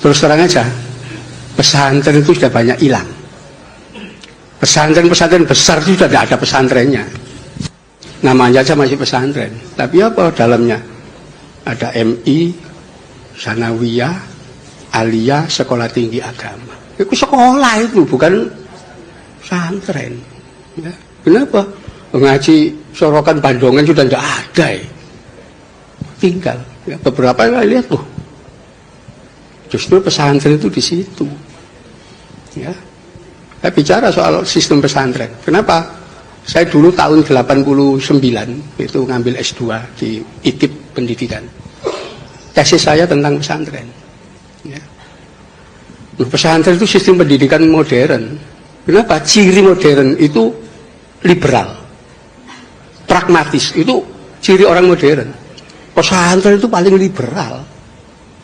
Terus terang aja, pesantren itu sudah banyak hilang. Pesantren-pesantren besar itu sudah tidak ada pesantrennya. Namanya aja masih pesantren. Tapi apa dalamnya? Ada MI, Sanawiyah, Aliyah, sekolah tinggi agama. Itu sekolah itu, bukan pesantren. Ya. Kenapa? Ngaji Sorokan Bandongan sudah tidak ada. Tinggal. Ya, beberapa yang lihat loh. Justru pesantren itu di situ. Ya. Saya bicara soal sistem pesantren. Kenapa? Saya dulu tahun 89 itu ngambil S2 di ITIB Pendidikan. Tesis saya tentang pesantren. Ya. Pesantren itu sistem pendidikan modern. Kenapa? Ciri modern itu liberal, pragmatis. Itu ciri orang modern. Pesantren itu paling liberal.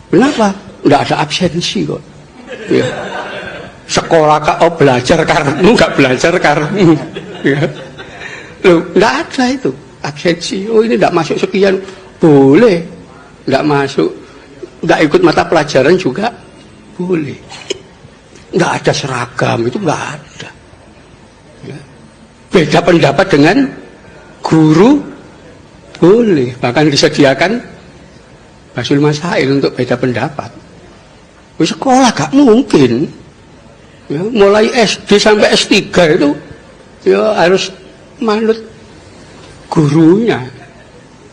Kenapa? Tidak ada absensi kok. Ya. Sekolah belajar karenmu, nggak belajar karenmu. Ya. Loh, nggak ada itu absensi. Oh ini tidak masuk sekian, boleh. Nggak masuk, nggak ikut mata pelajaran juga boleh. Nggak ada seragam, itu nggak ada. Ya. Beda pendapat dengan guru boleh, bahkan disediakan Basul Masail untuk beda pendapat. Di sekolah gak mungkin. Ya, mulai SD sampai S3 itu ya harus manut gurunya.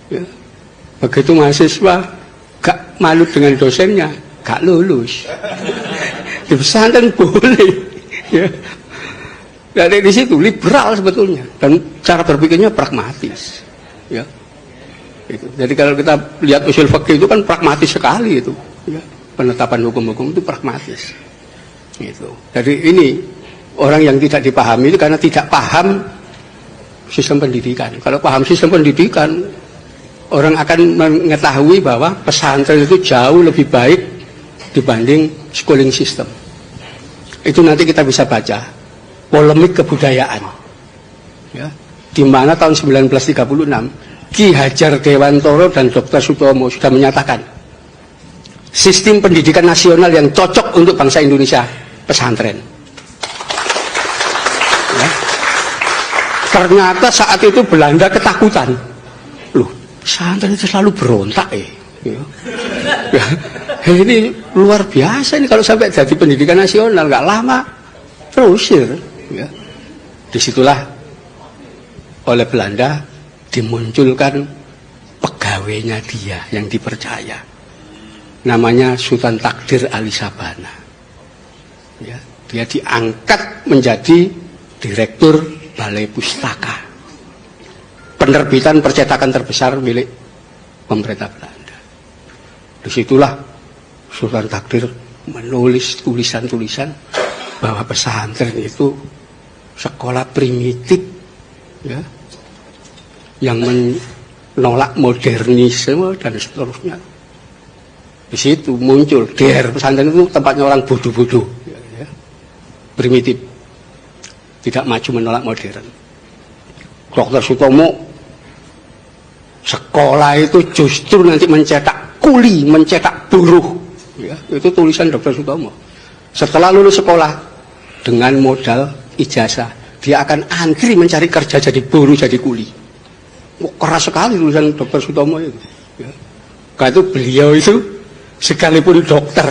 Ya. Begitu mahasiswa gak manut dengan dosennya, gak lulus. Di pesantren boleh. Ya. Dari di situ liberal sebetulnya dan cara berpikirnya pragmatis. Ya. Itu. Jadi kalau kita lihat usul fikih itu kan pragmatis sekali itu. Ya. Penetapan hukum-hukum itu pragmatis. Gitu. Jadi ini orang yang tidak dipahami itu karena tidak paham sistem pendidikan. Kalau paham sistem pendidikan, orang akan mengetahui bahwa pesantren itu jauh lebih baik dibanding schooling system. Itu nanti kita bisa baca polemik kebudayaan. Ya. Di mana tahun 1936 Ki Hajar Dewantoro dan Dr. Sutomo sudah menyatakan sistem pendidikan nasional yang cocok untuk bangsa Indonesia, pesantren. Ya. Ternyata saat itu Belanda ketakutan. Loh, pesantren itu selalu berontak ya. Ya. Ini luar biasa ini kalau sampai jadi pendidikan nasional, nggak lama terusir. Ya. Disitulah oleh Belanda dimunculkan pegawainya dia yang dipercaya. Namanya Sultan Takdir Ali Sabana. Ya, dia diangkat menjadi direktur Balai Pustaka, penerbitan percetakan terbesar milik pemerintah Belanda. Disitulah Sultan Takdir menulis tulisan-tulisan bahwa pesantren itu sekolah primitif, ya, yang menolak modernisme dan seterusnya. Di situ muncul daerah pesantren itu tempatnya orang bodoh-bodoh, ya, primitif, tidak maju menolak modern. Dr. Sutomo sekolah itu justru nanti mencetak kuli, mencetak buruh, ya, itu tulisan Dr. Sutomo. Setelah lulus sekolah dengan modal ijazah, dia akan antri mencari kerja jadi buruh, jadi kuli. Keras sekali tulisan Dr. Sutomo itu. Ya. Karena itu beliau itu sekalipun dokter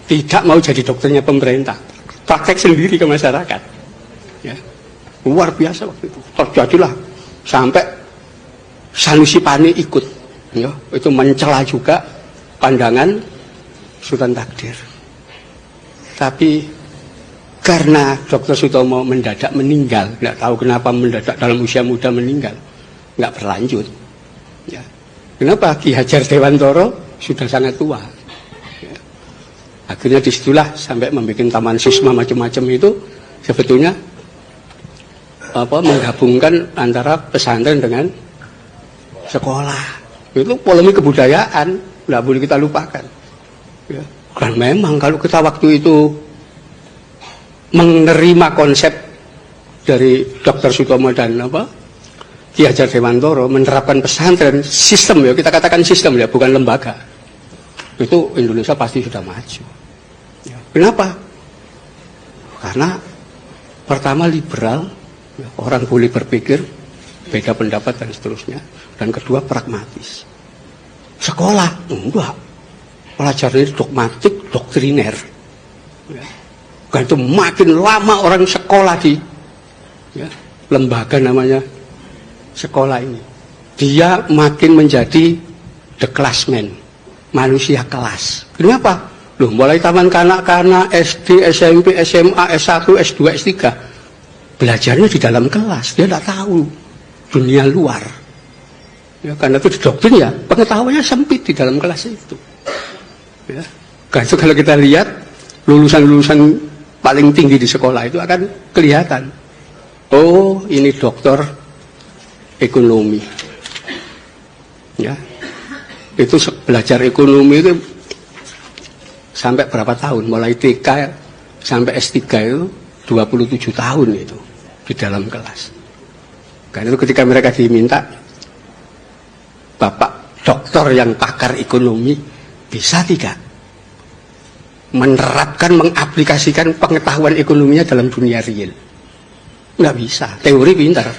tidak mau jadi dokternya pemerintah, praktek sendiri ke masyarakat. Ya. Luar biasa waktu itu. Terjadilah sampai Sanusi Pane ikut. Ya. Itu mencela juga pandangan Sultan Takdir. Tapi karena Dr. Sutomo mendadak meninggal, nggak tahu kenapa mendadak dalam usia muda meninggal, nggak berlanjut. Ya. Kenapa? Ki Hajar Dewantoro sudah sangat tua. Ya. Akhirnya disitulah sampai membuat taman sisma macam-macam itu sebetulnya menggabungkan antara pesantren dengan sekolah. Itu polemik kebudayaan, nggak boleh kita lupakan. Ya. Dan memang kalau kita waktu itu menerima konsep dari Dr. Sutomo dan Ki Hajar Dewantoro menerapkan pesantren sistem, ya kita katakan sistem ya, bukan lembaga. itu Indonesia pasti sudah maju. Ya. Kenapa? Karena pertama liberal, ya, orang boleh berpikir, beda pendapat dan seterusnya. Dan kedua pragmatis. Sekolah, enggak. Pelajaran ini dogmatik, doktriner. Ya. Karena itu makin lama orang sekolah di ya, lembaga namanya sekolah ini, dia makin menjadi the classman, manusia kelas. Kenapa? Loh, mulai taman kanak-kanak, SD, SMP, SMA, S1, S2, S3, belajarnya di dalam kelas. Dia tidak tahu dunia luar. Ya, karena itu didoktrin ya, pengetahuannya sempit di dalam kelas itu. Ya. Karena itu kalau kita lihat lulusan-lulusan paling tinggi di sekolah itu akan kelihatan. Oh, ini doktor ekonomi. Ya. Itu belajar ekonomi itu sampai berapa tahun? Mulai TK sampai S3 itu 27 tahun itu di dalam kelas. Karena itu ketika mereka diminta, Bapak doktor yang pakar ekonomi, bisa tidak menerapkan, mengaplikasikan pengetahuan ekonominya dalam dunia real? Nggak bisa, teori pintar.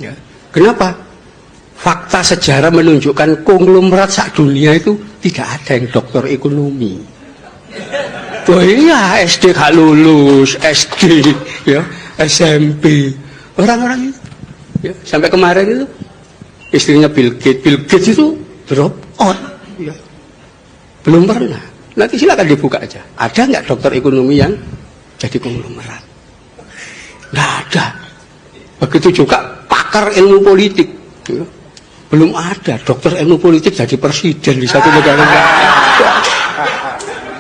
Ya. Kenapa? Fakta sejarah menunjukkan konglomerat sak dunia itu tidak ada yang doktor ekonomi. Oh iya, SD gak lulus, SD, ya, SMP, orang-orang itu, ya, sampai kemarin itu istrinya Bill Gates itu drop out, ya. Belum pernah. Nanti silakan dibuka aja. Ada nggak dokter ekonomi yang jadi konglomerat? Nggak ada. Begitu juga pakar ilmu politik, ya. Belum ada dokter ilmu politik jadi presiden di satu negara.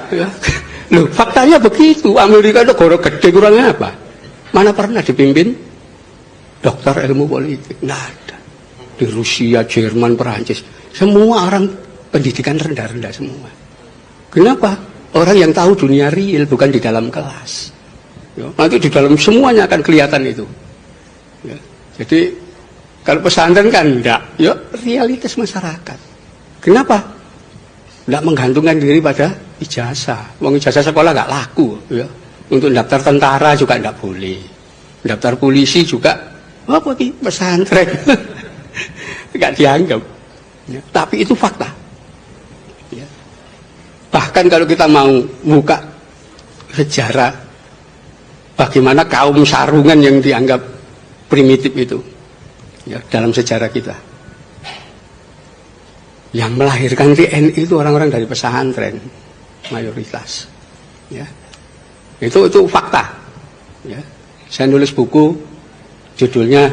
Ya. Loh, faktanya begitu. Amerika itu negara gede, kurangnya apa? Mana pernah dipimpin dokter ilmu politik? Nggak ada. Di Rusia, Jerman, Perancis, semua orang pendidikan rendah-rendah semua. Kenapa? Orang yang tahu dunia real, bukan di dalam kelas. Ya, nanti di dalam semuanya akan kelihatan itu. Ya, jadi kalau pesantren kan enggak, ya realitas masyarakat. Kenapa? Enggak menggantungkan diri pada ijazah. Wong ijazah sekolah enggak laku, ya. Untuk daftar tentara juga enggak boleh. Daftar polisi juga apa ki pesantren. Enggak dianggap. Ya, tapi itu fakta. Ya. Bahkan kalau kita mau buka sejarah bagaimana kaum sarungan yang dianggap primitif itu, ya, dalam sejarah kita, yang melahirkan TNI itu orang-orang dari pesantren mayoritas, ya. Itu fakta, ya. Saya nulis buku judulnya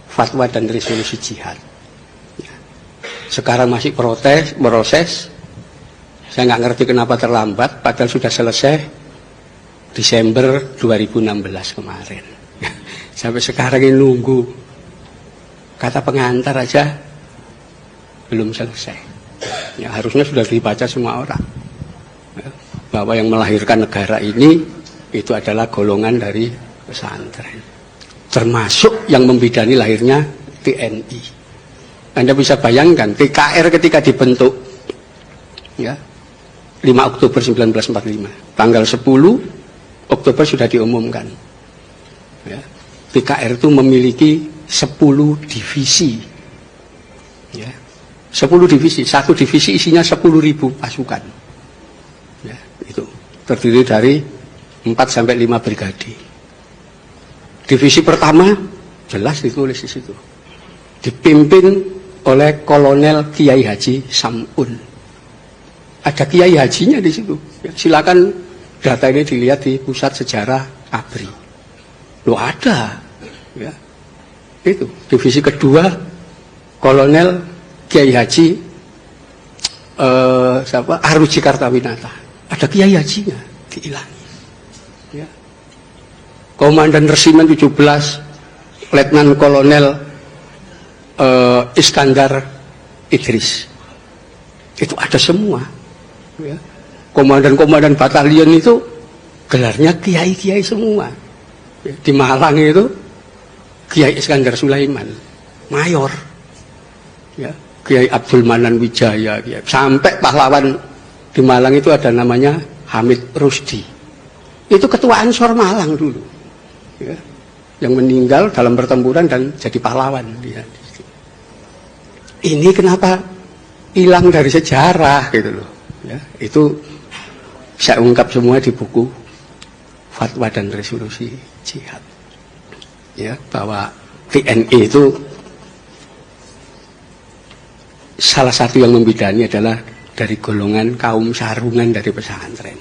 Fatwa dan Resolusi Jihad, ya. Sekarang masih proses. Saya nggak ngerti kenapa terlambat, padahal sudah selesai Desember 2016 kemarin. Sampai sekarang ini nunggu kata pengantar aja belum selesai. Ya, harusnya sudah dibaca semua orang, ya, bahwa yang melahirkan negara ini itu adalah golongan dari pesantren, termasuk yang membidani lahirnya TNI. Anda bisa bayangkan TKR ketika dibentuk, ya, 5 Oktober 1945, tanggal 10 Oktober sudah diumumkan, ya, TKR itu memiliki 10 divisi, ya, 10 divisi, satu divisi isinya 10.000 pasukan, ya, itu terdiri dari 4-5 brigade. Divisi pertama jelas ditulis di situ, dipimpin oleh Kolonel Kiai Haji Samun. Ada Kiai Hajinya di situ, ya, silakan data ini dilihat di pusat sejarah ABRI. Loh ada, ya. Itu divisi kedua Kolonel Kiai Haji Aruji Kartawinata. Ada Kiai Hajinya diilangi, ya. Komandan Resimen 17 Letnan Kolonel Iskandar Idris. Itu ada semua, ya. Komandan-komandan batalion itu gelarnya kiai-kiai semua. Di Malang itu Kiai Iskandar Sulaiman, mayor, ya. Kiai Abdul Manan Wijaya, ya. Sampai pahlawan di Malang itu ada namanya Hamid Rusdi. Itu ketua Ansor Malang dulu. Ya. Yang meninggal dalam pertempuran dan jadi pahlawan dia. Ini kenapa hilang dari sejarah gitu loh. Ya, itu saya ungkap semua di buku Fatwa dan Resolusi Jihad. Ya, bahwa TNI itu salah satu yang membidani adalah dari golongan kaum sarungan dari pesantren.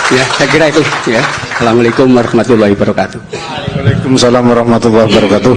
Ya, saya kira itu ya. Assalamualaikum warahmatullahi wabarakatuh. Waalaikumsalam warahmatullahi wabarakatuh.